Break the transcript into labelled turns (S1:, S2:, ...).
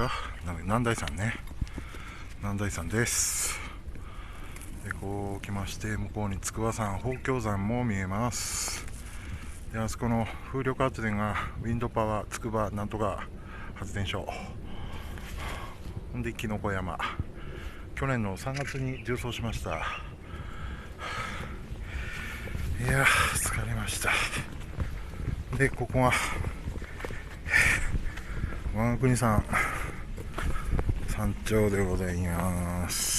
S1: か。南大山ね、南大山です。でこう来まして、向こうに筑波山、宝鏡山も見えます。であそこの風力発電がウィンドパワー筑波なんとか発電所、ほんできのこ山、去年の3月に縦走しました。いや疲れました。でここが我が国山山頂でございます。